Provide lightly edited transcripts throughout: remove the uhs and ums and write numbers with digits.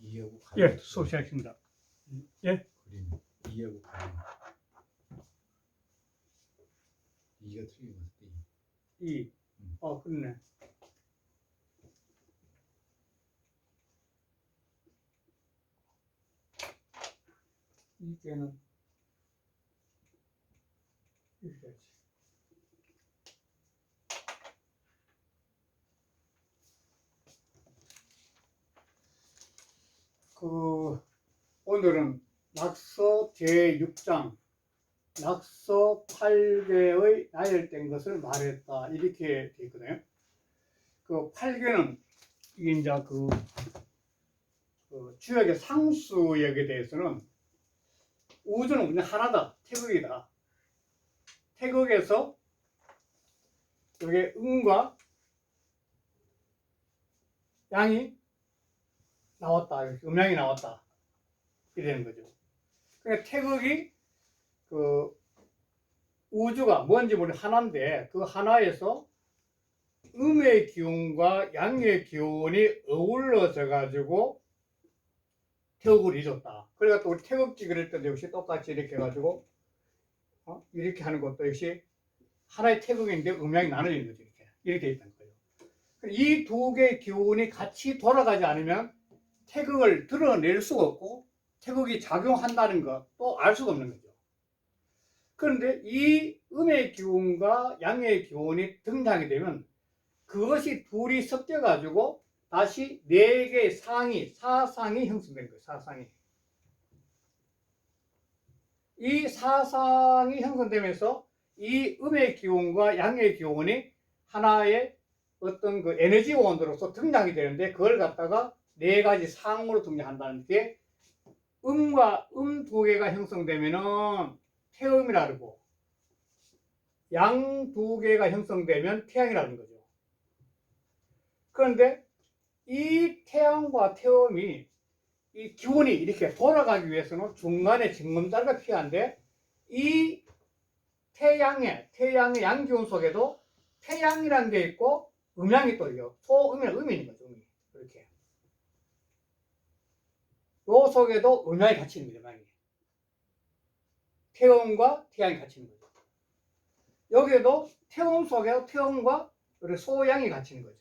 2하고 예, 수업 시작했습니다. 예? 그림 2하고 가림 2가 틀린 것 같아. 2. 그렇네. 이게는 이렇게 오늘은 낙서 제6장 낙서 8개의 나열된 것을 말했다 이렇게 되어 있거든요. 그 8개는 이게 이제 그 주역의 상수역에 대해서는 우주는 그냥 하나다, 태극이다. 태극에서 여기 음과 양이 나왔다, 음양이 나왔다 이러는 거죠. 그러니까 태극이 그 우주가 뭔지 모르는 하나인데 그 하나에서 음의 기운과 양의 기운이 어우러져 가지고 태극을 이뤘다. 그러니까 또 우리 태극기 그릴 때도 역시 똑같이 이렇게 해가지고 이렇게 하는 것도 역시 하나의 태극인데 음양이 나눠지는 거죠. 이렇게 있다는 거예요. 이 두 개의 기운이 같이 돌아가지 않으면 태극을 드러낼 수가 없고 태극이 작용한다는 것도 알 수가 없는 거죠. 그런데 이 음의 기운과 양의 기운이 등장하게 되면 그것이 둘이 섞여 가지고 다시 4개의 상이, 사상이 형성되는 거예요. 사상이. 이 사상이 형성되면서 이 음의 기운과 양의 기운이 하나의 어떤 그 에너지 원으로서 등장이 되는데 그걸 갖다가 4가지 상으로 등장한다는 게 음과 음 2개가 형성되면은 태음이라 그러고 양 2개가 형성되면 태양이라는 거죠. 그런데 이 태양과 태음이 이 기운이 이렇게 돌아가기 위해서는 중간에 징검다리가 필요한데 이 태양의 양기운 속에도 태양이라는 게 있고 음양이 또 있고 소음이랑 음이 있는 거죠. 음이. 이렇게. 요 속에도 음양이 같이 있는 거죠. 음양이. 태음과 태양이 같이 있는 거죠. 여기에도 태음 속에도 태음과 소양이 같이 있는 거죠.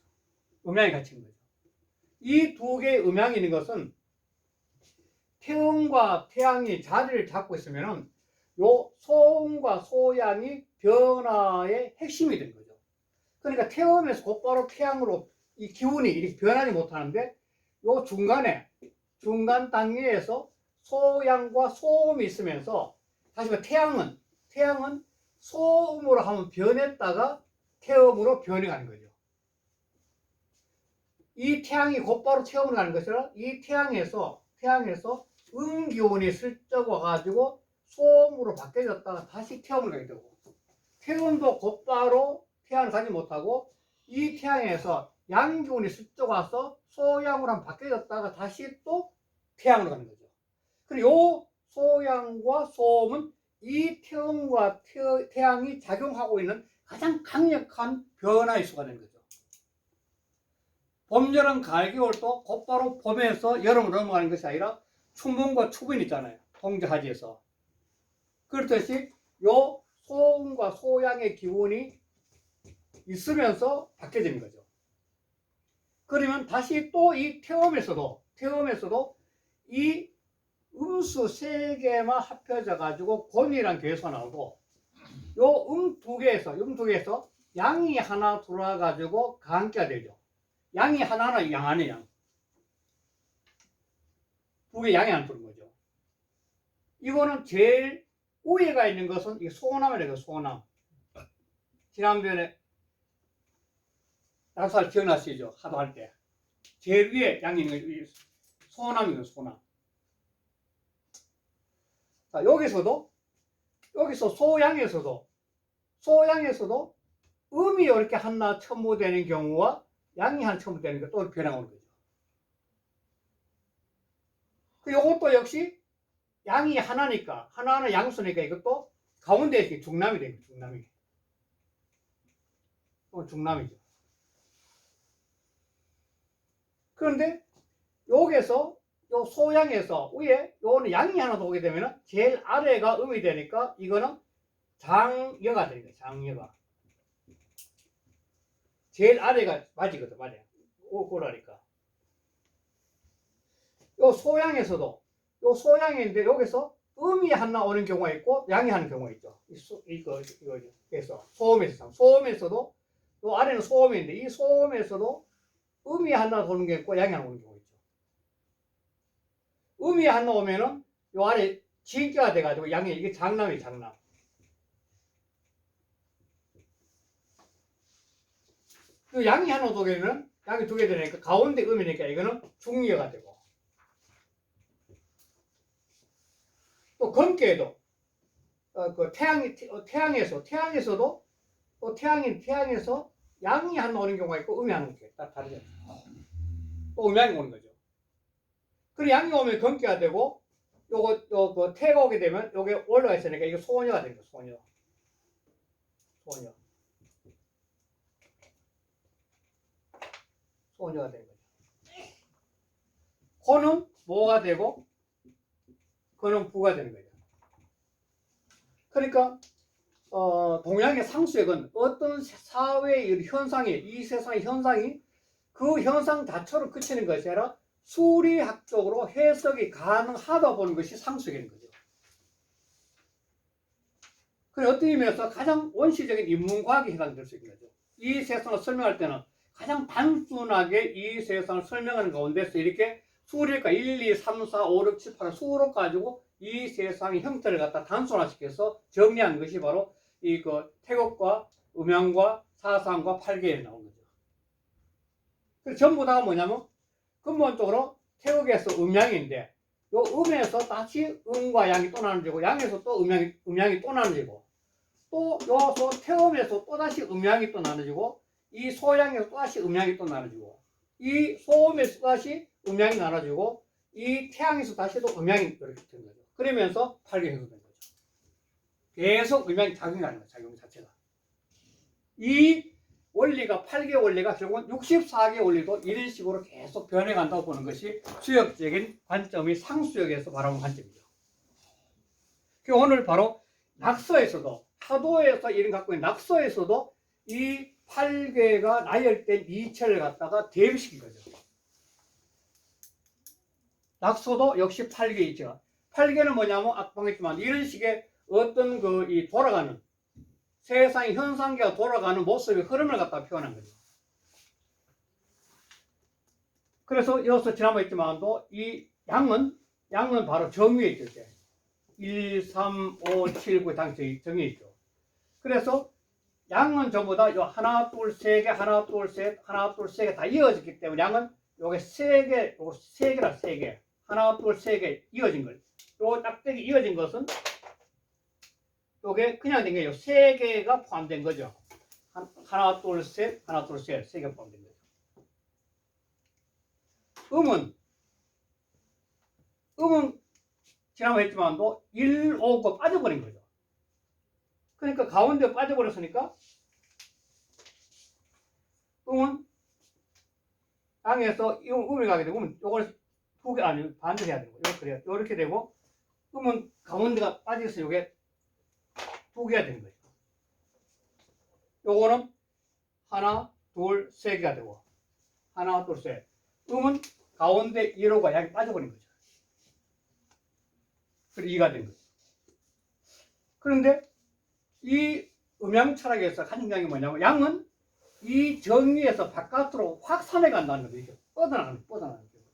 음양이 같이 있는 거죠. 이 2개의 음양이 있는 것은 태음과 태양이 자리를 잡고 있으면은 요 소음과 소양이 변화의 핵심이 되는 거죠. 그러니까 태음에서 곧바로 태양으로 이 기운이 이렇게 변하지 못하는데 요 중간 단계에서 소양과 소음이 있으면서 다시 말해 태양은 소음으로 한번 변했다가 태음으로 변해가는 거죠. 이 태양이 곧바로 태음으로 가는 것이 아니라 이 태양에서 기운이 슬쩍 와가지고 소음으로 바뀌어졌다가 다시 태음으로 가게 되고 태음도 곧바로 태양을 가지 못하고 이 태양에서 양기운이 슬쩍 와서 소양으로 한번 바뀌어졌다가 다시 또 태양으로 가는 거죠. 그리고 요 소양과 소음은 이 태음과 태양이 작용하고 있는 가장 강력한 변화의 수가 되는 거죠. 봄, 여름, 가을, 겨울도 곧바로 봄에서 여름으로 넘어가는 것이 아니라 춘분과 추분 있잖아요. 동자하지에서. 그렇듯이 요 소음과 소양의 기운이 있으면서 바뀌어지는 거죠. 그러면 다시 또 이 태음에서도 이 음수 3개만 합쳐져 가지고 곤이란 개수 나오고 요 음 두 개에서 양이 하나 들어와 가지고 간기가 되죠. 양이 하나는 양 안에 양. 2개 양이 안 들어온 거죠. 이거는 제일 위에가 있는 것은 이 소남이라고 소남. 지난번에 낙살 기억나시죠? 하도 할 때. 제일 위에 양이 있는 게 소남이거든요, 소남. 자, 여기서 소양에서도 음이 이렇게 하나 첨부되는 경우와 양이 하나 첨부되는 게 또 변화오는 거죠. 이것도 역시 양이 하나니까, 하나는 양수니까 이것도 가운데 이렇게 중남이 되는 거예요, 중남이죠. 그런데 여기서 요 소양에서 위에 요는 양이 하나 오게 되면은 제일 아래가 음이 되니까 이거는 장여가 되는 거예요. 장여가. 제일 아래가 맞이거든, 맞아. 오고라니까. 요 소양인데 여기서 음이 하나 오는 경우가 있고 양이 하는 경우가 있죠. 이거죠. 그래서 소음에서도 요 아래는 소음인데 이 소음에서도 음이 하나 오는 게 있고 양이 하나 오는 경우가 있죠. 음이 하나 오면은 요 아래 진기가 돼가지고 양이 이게 장남이 장남. 그 양이 하나 오게는 양이 두 개 되니까 가운데 음이니까 이거는 중기가 되고. 또 건기에도 그 태양에서도 또 태양에서 양이 하나 오는 경우가 있고 음이 하나 오는 경우가 딱 다르죠. 또 음양이 오는 거죠. 그리고 양이 오면 건기가 되고 요거 태가 오게 되면 요게 올라가 있으니까 이게 소녀가 되는 거예요. 소녀가 되는 거죠. 코는 모가 되고 그는 부가 되는 거죠. 그러니까 동양의 상수액은 어떤 사회의 현상이 이 세상의 현상이 그 현상 자체로 그치는 것이 아니라 수리학적으로 해석이 가능하다 보는 것이 상수액인 거죠. 그래서 어떤 의미에서 가장 원시적인 인문과학에 해당될 수 있는 거죠. 이 세상을 설명할 때는 가장 단순하게 이 세상을 설명하는 가운데서 이렇게 수리가 1, 2, 3, 4, 5, 6, 7, 8 수로 가지고 이 세상의 형태를 갖다 단순화시켜서 정리한 것이 바로 이 태국과 음양과 사상과 팔계에 나온 거죠. 그래서 전부 다 뭐냐면 근본적으로 태국에서 음양인데 요 음에서 다시 음과 양이 또 나눠지고 양에서 또 음양이 또 나눠지고 또 요 태음에서 또 다시 음양이 또 나눠지고 이 소양에서 또 다시 음양이 또 나눠지고 이 소음에서 또 다시 음양이 나눠지고 이 태양에서 다시 또 음양이 이렇게 된 거죠. 그러면서 팔계 형성된 거죠. 계속 음양이 작용하는 거예요. 작용 자체가. 이 원리가 8개 원리가 결국은 64개 원리도 이런 식으로 계속 변해간다고 보는 것이 수역적인 관점이 상수역에서 바라보는 관점이죠. 오늘 바로 낙서에서도 하도에서 이런 갖고 있는 낙서에서도 이 8개가 나열된 이체를 갖다가 대비시킨 거죠. 낙서도 역시 8개 이체가 8개는 뭐냐면 아까 보겠지만 이런 식의 어떤 이 돌아가는 세상의 현상계가 돌아가는 모습의 흐름을 갖다 표현한 거죠. 그래서 여기서 지난번에 했지만도 이 양은 바로 정위에 있죠. 1, 3, 5, 7, 9 당시 정위에 있죠. 그래서 양은 전부 다 요 하나, 둘, 세 개, 하나, 둘, 셋, 하나, 둘, 세 개 다 이어졌기 때문에 양은 요게 세 개. 하나, 둘, 세 개 이어진 거예요. 요 딱대기 이어진 것은 요게 그냥 된 게 세 개가 포함된 거죠. 하나, 둘, 셋, 하나, 둘, 셋, 세 개 포함된 거죠. 음은 지난번에 했지만도 1, 5, 9 빠져버린 거죠. 그러니까 가운데 빠져버렸으니까 음은 땅에서 음이 가게 되고 요걸 두 개 아니 반대로 해야 되는 거예요. 이렇게 되고 음은 가운데가 빠져서 요게 두 개가 되는 거죠. 요거는 하나, 둘, 세 개가 되고 하나, 둘, 셋. 음은 가운데 1호가 양이 빠져버린 거죠. 그리고 2가 된 거죠. 그런데 이 음양 철학에서 가장 중요한 게 뭐냐면 양은 이 정의에서 바깥으로 확산해 간다는 거죠. 뻗어나가는 기분.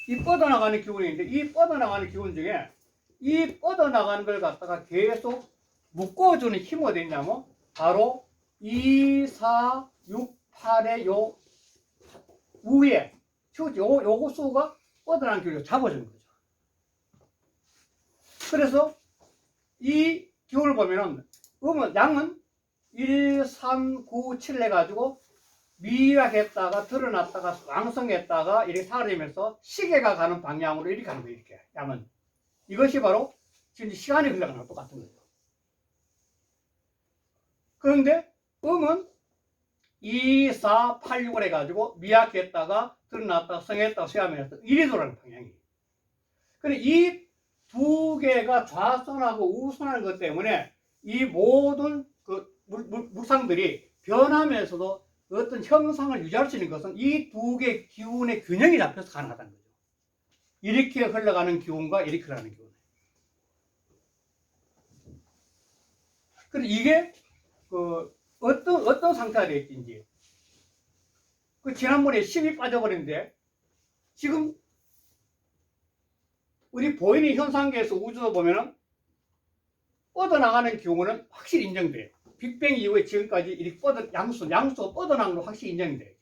이 뻗어나가는 기분인데 이 뻗어나가는 기분 중에 이 뻗어나가는 걸 갖다가 계속 묶어주는 힘이 어디 있냐면 바로 2, 4, 6, 8의 요 위에 요거 수가 뻗어나가는 기운을 잡아주는 거죠. 그래서 이 기운을 보면은 양은 1, 3, 9, 7 해가지고 미약했다가 드러났다가 왕성했다가 이렇게 사라지면서 시계가 가는 방향으로 이렇게 가는 거예요. 이렇게 양은 이것이 바로 지금 시간이 흘러가는 거랑 똑같은 거죠. 그런데 음은 2, 4, 8, 6을 해가지고 미약했다가 드러났다가 성했다가 쇠하면서 이리 돌아가는 방향이. 근데 이 두 개가 좌선하고 우선하는 것 때문에 이 모든 그 물상들이 변하면서도 어떤 형상을 유지할 수 있는 것은 이 두 개의 기운의 균형이 잡혀서 가능하다는 거죠. 이렇게 흘러가는 기운과 이렇게 흘러가는 기운. 그런데 이게 그 어떤 상태가 되었든지 그 지난번에 10이 빠져버렸는데 지금 우리 보이는 현상계에서 우주도 보면은 뻗어나가는 경우는 확실히 인정돼요. 빅뱅 이후에 지금까지 이렇게 양수가 뻗어나가는 건 확실히 인정이 돼요.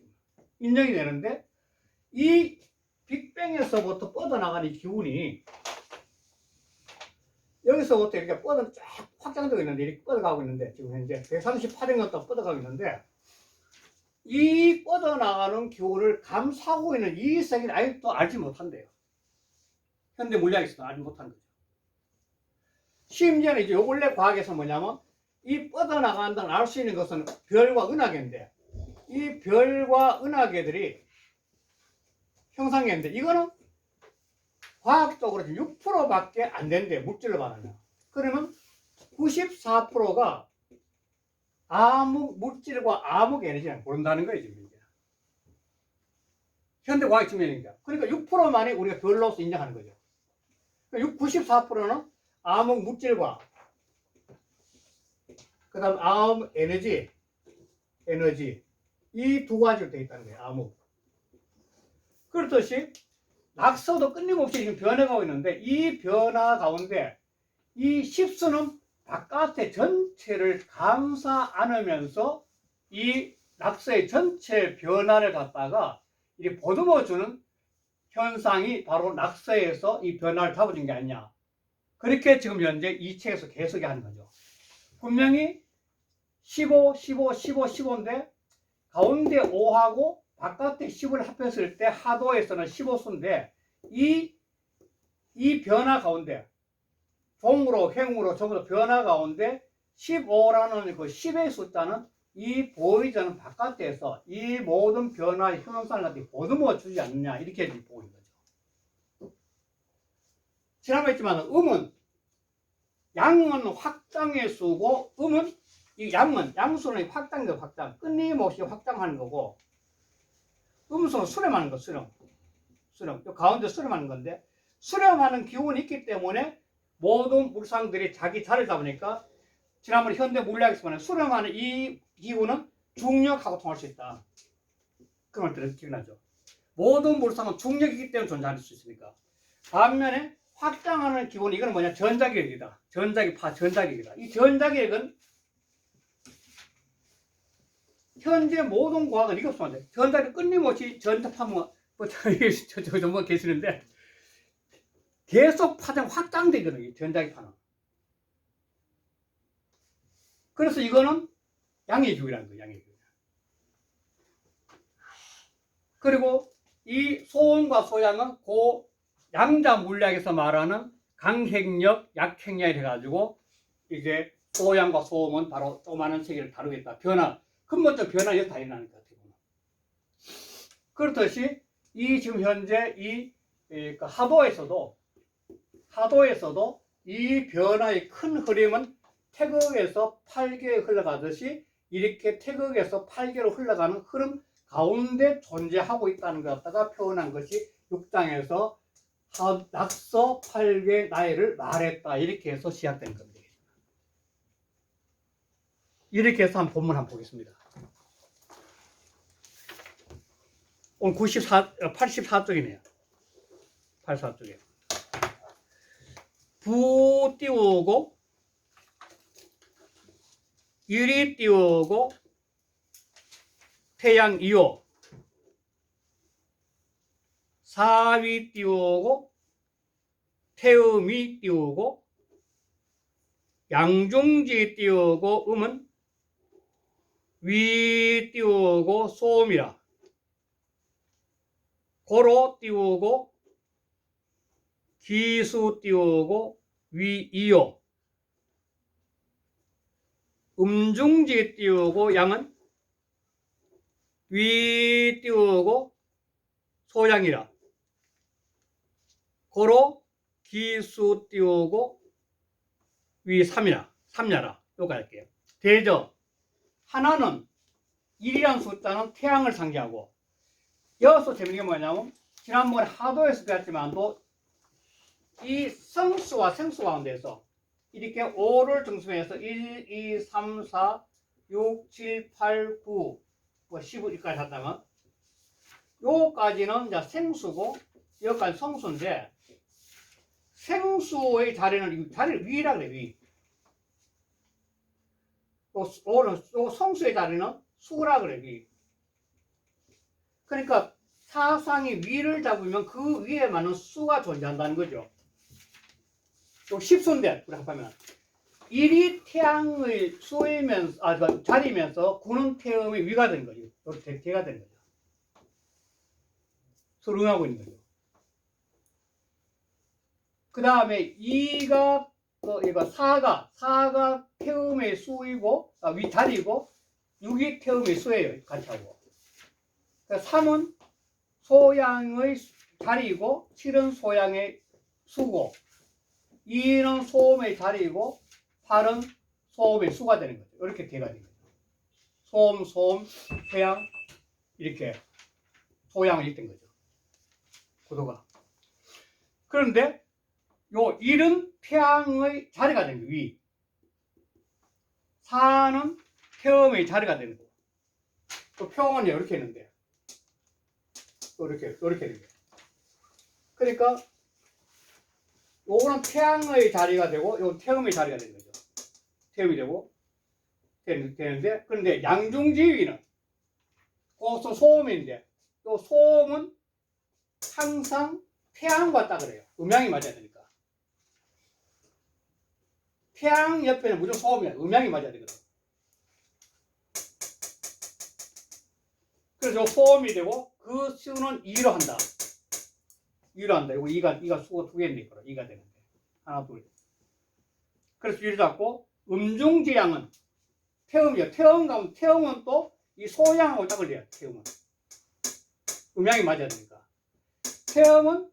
인정이 되는데 이 빅뱅에서부터 뻗어나가는 기운이 여기서부터 이렇게 쫙 확장되고 있는데 이렇게 뻗어가고 있는데 지금 현재 138인가 뻗어가고 있는데 이 뻗어나가는 기운을 감싸고 있는 이 세계는 아직도 알지 못한대요. 현대 물리학에서도 알지 못한 거죠. 심지어는 이제 요 근래 과학에서 뭐냐면 이 뻗어나간다는 알 수 있는 것은 별과 은하계인데 이 별과 은하계들이 형상계인데 이거는 과학적으로 6%밖에 안 된대 물질로 말하면. 그러면 94%가 암흑 물질과 암흑 에너지를 모른다는 거예요 지금 이제. 현대 과학 측면입니다. 그러니까 6%만이 우리가 별로서 인정하는 거죠. 94%는 암흑 물질과 그 다음 암흑 에너지 이 두 가지로 되어 있다는 거예요. 암흑. 그렇듯이 낙서도 끊임없이 지금 변해가고 있는데 이 변화 가운데 이 10수는 바깥의 전체를 감싸 안으면서 이 낙서의 전체 변화를 갖다가 이렇게 보듬어주는 현상이 바로 낙서에서 이 변화를 잡아준 게 아니냐. 그렇게 지금 현재 이 책에서 계속 하는 거죠. 분명히 15, 15, 15, 15인데 가운데 5하고 바깥에 10을 합했을 때 하도에서는 15수인데 이 변화 가운데 종으로 행으로 전부 변화 가운데 15라는 그 10의 숫자는 이 보이자는 바깥에서 이 모든 변화의 형상을 갖다 보듬어 주지 않느냐 이렇게 보고 있는 거죠. 지난번에 했지만 음은 양은 확장의 수고 음은 이 양수는 확장과 확장 끊임없이 확장하는 거고 음수는 수렴하는 거 수렴 가운데 수렴하는 건데 수렴하는 기운이 있기 때문에 모든 물상들이 자기 자리를 잡으니까 지난번에 현대 물리학에서 말하는 수렴하는 이 기운은 중력하고 통할 수 있다. 그 말 들어서 기억나죠? 모든 물상은 중력이기 때문에 존재할 수 있으니까. 반면에 확장하는 기운이 이거는 뭐냐? 전자기력이다. 전자기력이다. 이 전자기력은 현재 모든 과학은 이게 없으면 안 돼. 전자기력 끊임없이 전자파면 뭐 계시는데 계속 파장 확장되거든요. 전자기파는. 그래서 이거는 양의 기울이라는 거예요. 양의 기울. 그리고 이 소음과 소양은 그 양자 물리학에서 말하는 강행력, 약행력이 해가지고 이제 소양과 소음은 바로 조그마한 세계를 다루겠다. 근본적 변화가 다 일어나는 것 같아요. 그렇듯이 이 지금 현재 이 하도에서도 이 변화의 큰 흐름은 태극에서 8개에 흘러가듯이 이렇게 태극에서 8개로 흘러가는 흐름 가운데 존재하고 있다는 것 갖다가 표현한 것이 6장에서 낙서 8개 나이를 말했다. 이렇게 해서 시작된 겁니다. 이렇게 해서 한 본문 한번 보겠습니다. 오늘 84쪽이네요. 84쪽에. 부 띄우고, 유리 띄우고, 태양 2호, 사위 띄우고, 태음이 띄우고, 양중지 띄우고, 음은 위 띄우고, 소음이라. 고로 띄우고, 기수 띄우고, 위 이요. 음중지 띄우고, 양은 위 띄우고 소양이라. 고로 기수 띄우고 위 3이라. 3야라. 요거 할게요. 대저. 하나는 1이라는 숫자는 태양을 상징하고, 여기서 재밌는 게 뭐냐면, 지난번에 하도에서 배웠지만도, 이 성수와 생수 가운데서 이렇게 5를 중심해서 1, 2, 3, 4, 6, 7, 8, 9, 15까지 한다면, 요까지는 이제 생수고, 여기까지 성수인데, 생수의 자리는, 자리를 위라 그래, 위. 또 성수의 자리는 수라 그래, 위. 그러니까 사상이 위를 잡으면 그 위에 많은 수가 존재한다는 거죠. 또 십수인데, 우리 합하면. 1이 태양의 수이면서, 자리면서 9는 태음의 위가 되는 거죠. 이렇게 대가 되는 거죠. 서로 응하고 있는 거죠. 그 다음에 2가, 이거 4가 태음의 수이고, 위 자리고, 6이 태음의 수예요. 같이 하고. 3은 소양의 자리이고, 7은 소양의 수고, 2는 소음의 자리이고, 8은 소음의 수가 되는 거죠. 이렇게 대가 되는 거죠. 소음, 태양, 이렇게 소양을 읽던 거죠. 구도가. 그런데 요 1은 태양의 자리가 되는 거예요. 위. 4는 태음의 자리가 되는 거예요. 또 평은 이렇게 있는데, 또 이렇게 되는 거예요. 그러니까 요거는 태양의 자리가 되고, 요건 태음의 자리가 되는 거죠. 태음이 되고 되는데, 그런데 양중지위는 그것도 소음인데, 요 소음은 항상 태양과 딱 그래요. 음양이 맞아야 되니까. 태양 옆에는 무조건 소음이야. 음양이 맞아야 되거든. 그래서 소음이 되고, 그 수는 2로 한다. 2로 한다. 이거 2가 수가 2개인데, 2가 되는데. 하나, 둘. 그래서 2를 잡고, 음중지양은 태음이요. 태음은 또 이 소양하고 딱 걸려요. 태음은. 음양이 맞아야 되니까. 태음은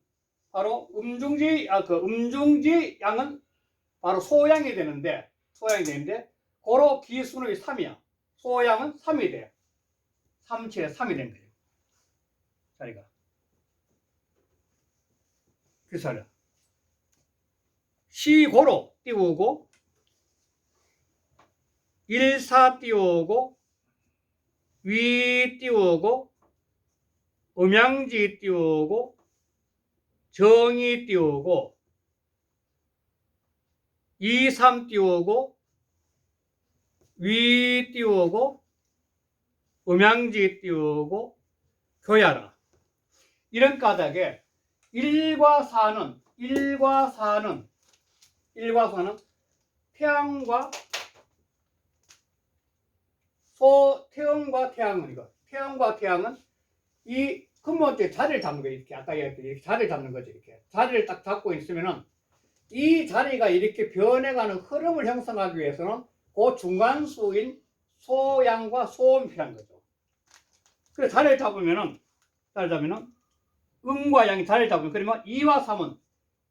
바로 음중지양은 바로 소양이 되는데, 고로 기수는 3이야. 소양은 3이 돼. 3, 7에 3이 된 거예요. 자리가. 그래서 시고로 띄우고, 1, 4 띄우고, 위 띄우고, 음양지 띄우고, 정이 띄우고, 2, 3 띄우고, 위 띄우고, 음양지 띄우고, 교야라. 이런 까닭에 1과 4는 태양과 태양과 태양은 이 근본적인 자리를 잡는 거예요. 이렇게 아까 얘기했던 이렇게 자리를 잡는 거죠. 이렇게 자리를 딱 잡고 있으면은 이 자리가 이렇게 변해가는 흐름을 형성하기 위해서는 그 중간수인 소양과 소음이 필요한 거죠. 그래서 자리를 잡으면은 음과 양이 자리를 잡으면, 그러면 2와 3은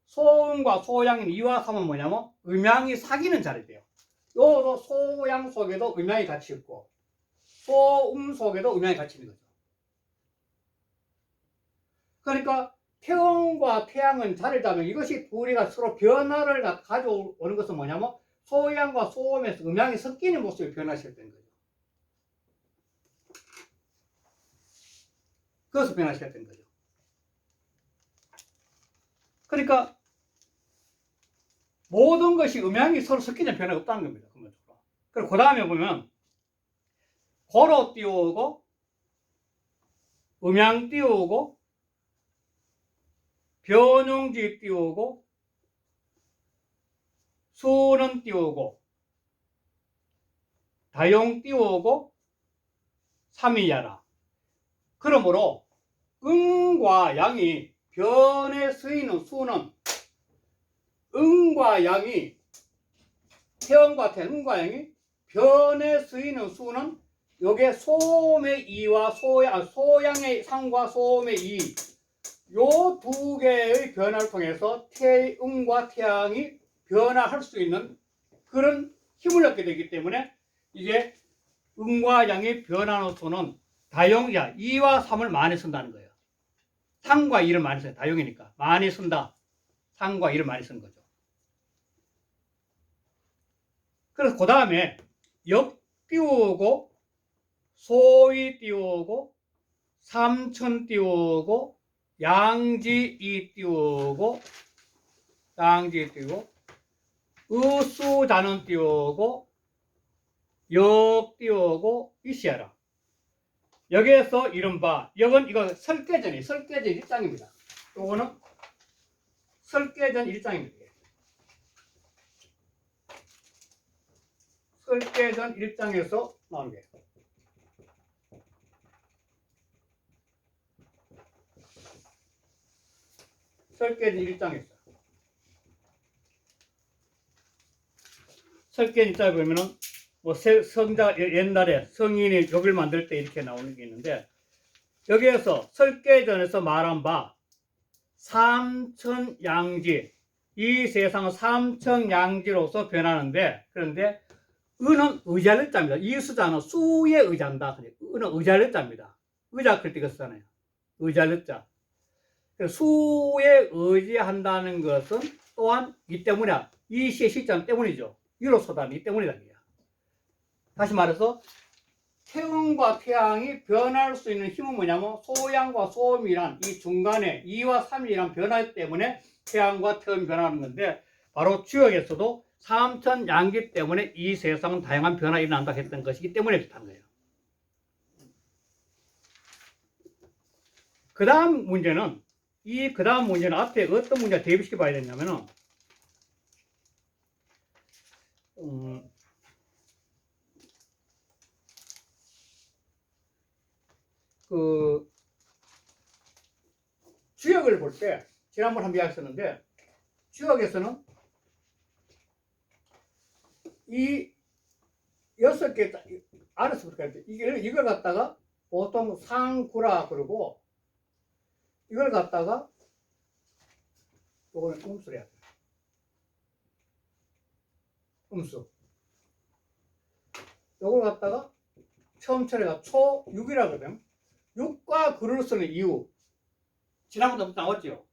소음과 소양인 2와 3은 뭐냐면 음양이 사귀는 자리돼요. 요도 소양 속에도 음양이 같이 있고, 소음 속에도 음양이 같이 있는 거죠. 그러니까 태음과 태양은 자리를 잡으면 이것이 둘이가 서로 변화를 가져오는 것은 뭐냐면 소양과 소음에서 음양이 섞이는 모습이 변화시켰다는 거죠. 그것을 변화시켰다는 거죠. 그러니까 모든 것이 음양이 서로 섞이는 변화가 없다는 겁니다. 그리고 그 다음에 보면 고로 띄우고, 음양 띄우고, 변용지 띄우고, 수는 띄우고, 다용 띄우고, 삼위야라. 그러므로 음과 양이 변에 쓰이는 수는 음과 양이 변에 쓰이는 수는 요게 소음의 2와 소양의 상과 소음의 2, 요 두 개의 변화를 통해서 태음과 태양이 변화할 수 있는 그런 힘을 얻게 되기 때문에 이게 음과 양의 변화노소는 다용이야. 2와 3을 많이 쓴다는 거예요. 상과 2를 많이 써요. 다용이니까. 많이 쓴다. 상과 2를 많이 쓰는 거죠. 그래서 그 다음에 역 띄우고 소위 띄우고 삼천 띄우고 양지 띄우고 의수자는 띄우고 역 띄우고 이시하라. 여기에서 이른바 역은 이거 설계전 1장입니다. 요거는 설계전 1장입니다. 설계전 1장에서 나오는 거예요. 설계전 1장에서. 설계전 1장에 보면은 뭐 성자 옛날에 성인이 벽을 만들 때 이렇게 나오는 게 있는데 여기에서 설계전에서 말한 바 삼천양지, 이 세상은 삼천양지로서 변하는데, 그런데 의는 의자를 짭니다. 이 수자는 수의 의자입니다. 의는 의자를 짭니다. 의자 그럴 때 이거 쓰잖아요. 의자를 짜. 수에 의지한다는 것은 또한 이 때문에, 이 시의 시점 때문이죠. 유로 소단 이 때문이다. 다시 말해서 태음과 태양이 변할 수 있는 힘은 뭐냐면 소양과 소음이란 이 중간에 2와 3이란 변화 때문에 태양과 태음이 변하는 건데, 바로 주역에서도 삼천양기 때문에 이 세상은 다양한 변화가 일어난다 했던 것이기 때문에 그렇다는 거예요. 그 다음 문제는 앞에 어떤 문제가 대비시켜 봐야 되냐면은 그 주역을 볼 때 지난번 한번 이야기했었는데, 주역에서는 이 6개 알아서 볼까요? 이걸 갖다가 보통 상구라 그러고, 이걸 갖다가 요거는 음수래야 돼. 음수. 요걸 갖다가 처음처럼 초6이라 그러거든. 6과 9를 쓰는 이유. 지난번부터 나왔죠.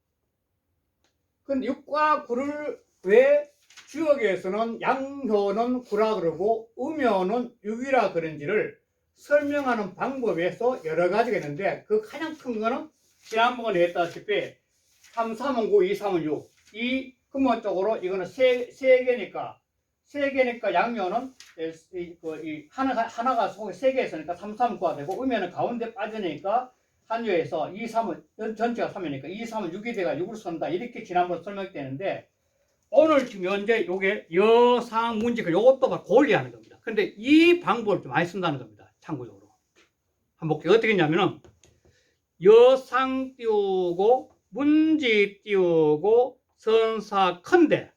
근데 6과 9를 왜 주역에서는 양효는 9라 그러고 음효는 6이라 그런지를 설명하는 방법에서 여러 가지가 있는데, 그 가장 큰 거는 지난번에 했다시피 3, 3은 9, 2, 3은 6. 이 근본적으로 이거는 세 개니까 양효는 하나가 속에 3개 있으니까 3, 3, 9가 되고, 음효는 가운데 빠지니까 한유에서 2, 3은 전체가 3이니까 2, 3은 6이 돼가 6을 쓴다. 이렇게 지난번 설명되는데, 오늘 지금 현재 요게 여상 문제가 요것도 고려하는 겁니다. 근데 이 방법을 좀 많이 쓴다는 겁니다. 참고적으로. 한번 볼게요. 어떻게 했냐면은 여상 띄우고 문지 띄우고 선사컨대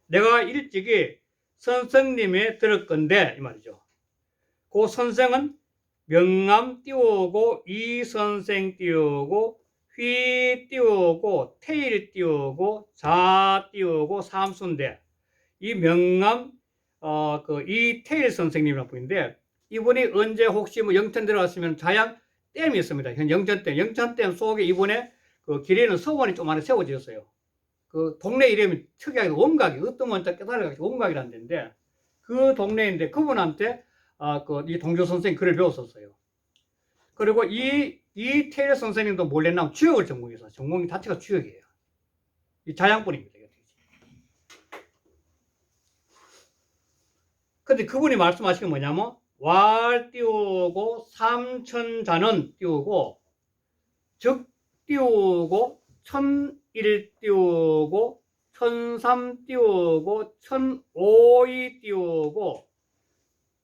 내가 일찍이 선생님이 들었건데 이 말이죠. 그 선생은 명암 띄우고 이선생 띄우고 휘 띄우고 태일 띄우고 자 띄우고 삼수인데, 이 명암 이 태일 선생님이라는 분인데, 이분이 언제 혹시 뭐 영천 들어갔으면 자양 댐이 있습니다. 현 영천댐 속에 이분의 그 길에는 서원이 좀 많이 세워졌어요. 그 동네 이름이 특이하게 원각이, 어떤 원자 깨달아가지고 원각이라는 데인데, 그 동네인데 그분한테 이 동조 선생님 글을 배웠었어요. 그리고 이 태일 선생님도 몰래나면 주역을 전공해서, 전공 자체가 주역이에요. 이 자양분입니다. 근데 그분이 말씀하신 게 뭐냐면, 왈 띄우고 삼천자는 띄우고 적 띄우고 천일 띄우고 천삼 띄우고 천오이 띄우고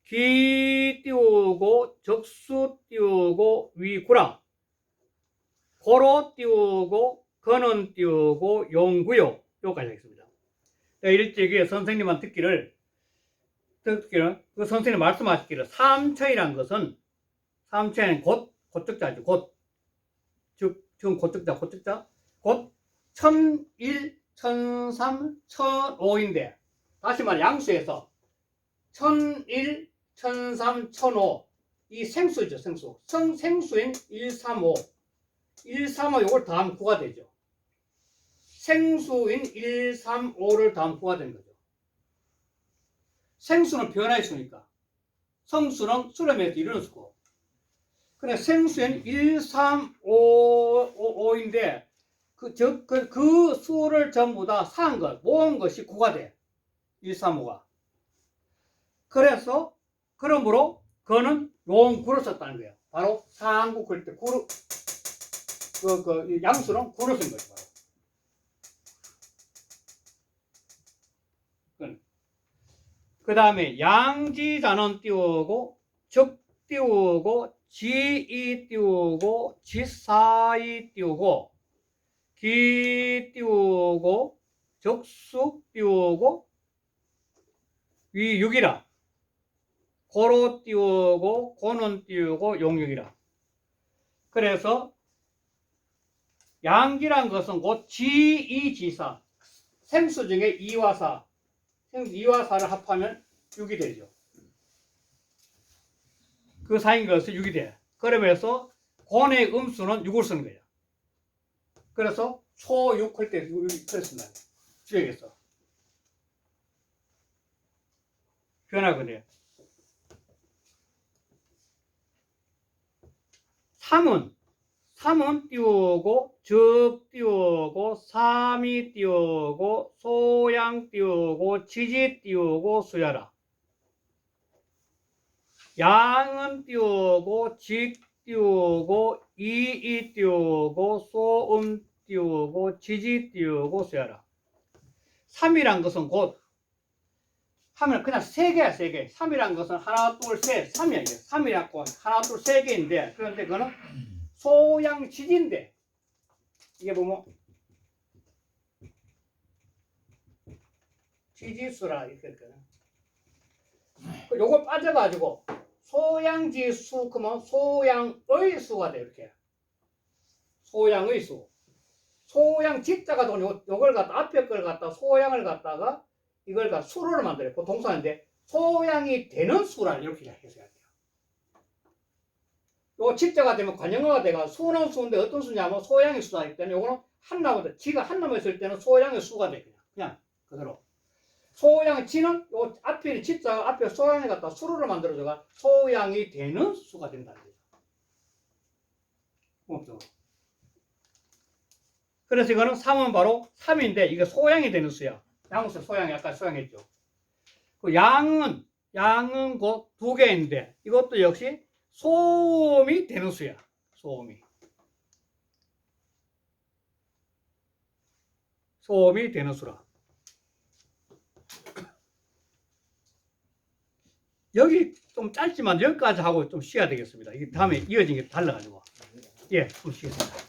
기 띄우고 적수 띄우고 위구라 고로 띄우고 근원 띄우고 용구요, 요까지 하겠습니다. 일찍이 선생님한 듣기를 듣기는 그 선생님 말씀하셨기를 삼처이란 것은 삼처에는 곧적자죠. 즉 지금 곧적자 곧 1001, 1003, 1005인데 다시 말해 양수에서 1001, 1003, 1005 이 생수죠. 생수인 135 요걸 더하면 9가 되죠. 생수인 135를 더하면 9가 된 거죠. 생수는 변화했으니까 성수는 수렴에서 이루는 수고. 그래 생수엔 135인데 그 수를 전부 다 사한 것, 모은 것이 9가 돼. 135가. 그러므로 그는 용 9를 썼다는 거예요. 바로 상구 그럴 때 9를 그 양수는 9를 쓴 거죠. 바로. 그 다음에 양지자는 띄우고 적 띄우고 지이 띄우고 지사이 띄우고 기 띄우고 적수 띄우고 위 6이라 고로 띄우고 고는 띄우고 용육이라. 그래서 양기란 것은 곧 지이 지사 생수 중에 2와 4 2와 4를 합하면 6이 되죠. 그 사이인 것은 6이 돼. 그러면서 곤의 음수는 6을 쓰는 거예요. 그래서 소6 할 때 6을 쓴다. 주역에서. 변하거든요. 3은 띄우고 적 띄우고 삼이 띄우고 소양 띄우고 지지 띄우고 수야라. 양은 띄우고 직 띄우고 이이 띄우고 소음 띄우고 지지 띄우고 수야라. 3이란 것은 곧 하면 그냥 3개야 3개. 3이란 것은 하나 둘 셋 3이야. 3이라고 하나 둘 3개인데 그런데 그거는 소양 지지인데 이게 보면 지지수라 이렇게 했거든. 요거 빠져가지고 소양지수 그러면 소양의 수가 돼. 이렇게 소양의 수. 소양 직자가 돈 요걸 갖다 앞에 걸 갖다 소양을 갖다가 이걸 갖다 수로를 만들어요. 그 동사인데 소양이 되는 수라 이렇게 해석해야 돼요. 요 직자가 되면 관형어가 돼가 수는 수인데 어떤 수냐면 소양의 수다 할 때는 요거는 한나보다 지가 한나만 있을 때는 소양의 수가 돼. 그냥 그대로. 소양 지는 요 앞에 직자가 앞에 소양을 갖다 수로를 만들어줘가 소양이 되는 수가 된다는 거죠. 그래서 이거는 3은 바로 3인데 이게 소양이 되는 수야. 양수 소양이 아까 소양했죠. 그 양은 곧 2개인데 이것도 역시 소음이 되는 수야. 소음이 되는 수라. 여기 좀 짧지만 여기까지 하고 좀 쉬어야 되겠습니다. 이게 다음에 이어진 게 달라가지고. 예, 좀 쉬겠습니다.